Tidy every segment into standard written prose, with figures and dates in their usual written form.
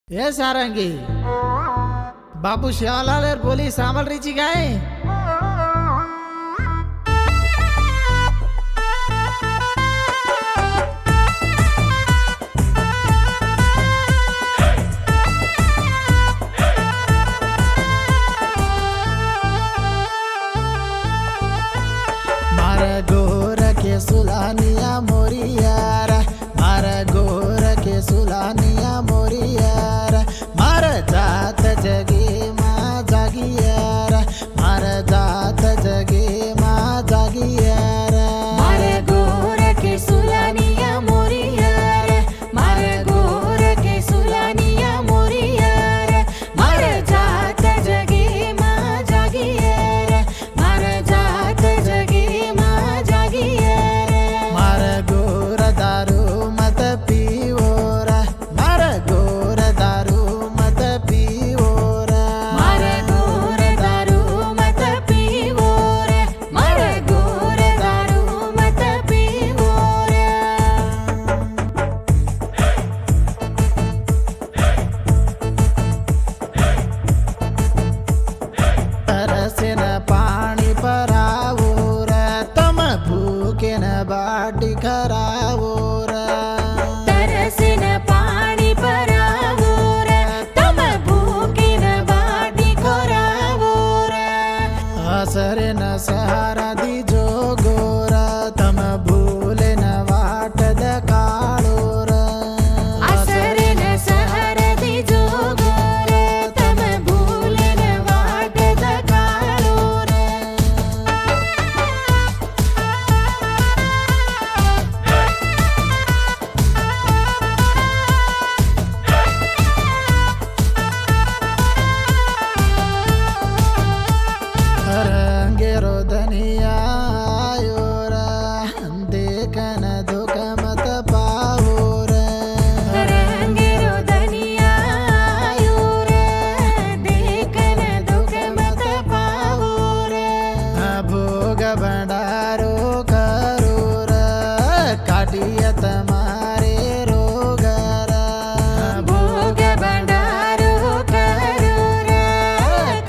ए सारंगी बापू शिवलाल बोली सामल रीची गाय मारे गोर के सुलानिया मोरियार मारे गोर के सुलानिया मोरियार मारे जात जगी माँ जागियार मारे जात जगी माँ जागियार मारे गोर के सुलानिया मोरियार मारे गोर के सुलानिया मोरियार मारे जात जगी माँ जागियार मारे जात जगी माँ जागियार मारे गोर दारू मत पीओर मारे गोर दारू मत पीओर मारे गोर दारू मत पीवोर मारे गोर दारू मत पीवोर तरसे न पानी परावोर तम भूखे न बाटी खरावोर तरसिन पाणी परावोर तम भूकिन बाटी खोरावोर हसरे न सहारा दीजो गोर तम भूले न वाट दकाळोर असरिन सहर दिजो गोर तम भूलिन वाट दकाळोर रंगेरो धनिया आयोर देखन दुख मत पावोर रंगेरो धनिया आयोर देखन दुख मत पावोर भोग भंडारो करोर काटियत मारे रोगर भोग भंडारो करोर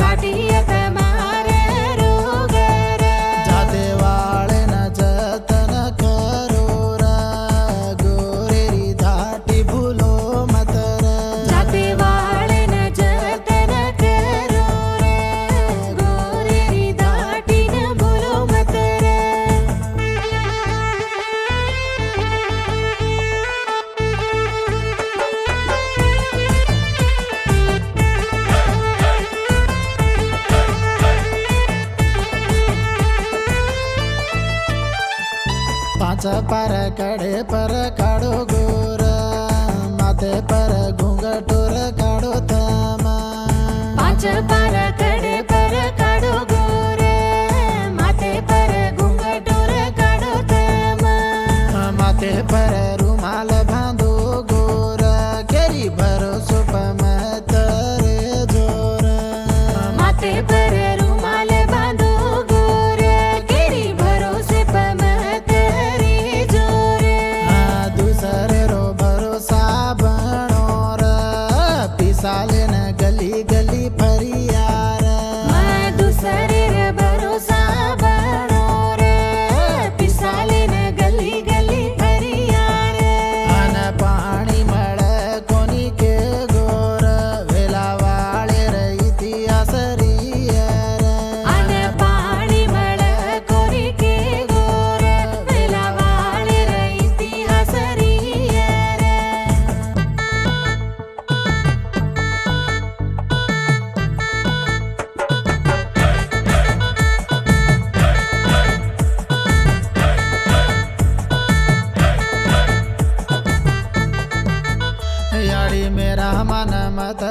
काटियत मारे रोगर जाते वाळे न जतन करोर गोरेरी धाटी भूलो मतर जाते वाळन जतन करोर गोरेरी दाटीन बोलो मतर पांच पर कड़े पर काढ़ो गोर माथे पर घूंघटोर काढ़ो थमा पांच पर कड़े पर काढो गोर माथे पर घूंघटोर काढो थमा माथे पर रुमाल बांधो गोर केरी भरोसो पमत रे जोर माथे पर रुमाल बांधो गोर केरी भरोसे पमत रे जोर दूसरे रो भरोसा बनोर पिसाले न गली गली फरियार मैं दूसरे रे भरोसा बनोर पिसाले न गली गली फरियार अन पाणी मळ कोणी के गोर वेला वाळे रे इतिहास रियर अन पाणी मळ कोरी के गोर वेला वाळे रे इतिहास रियर याडी मेरा मन मत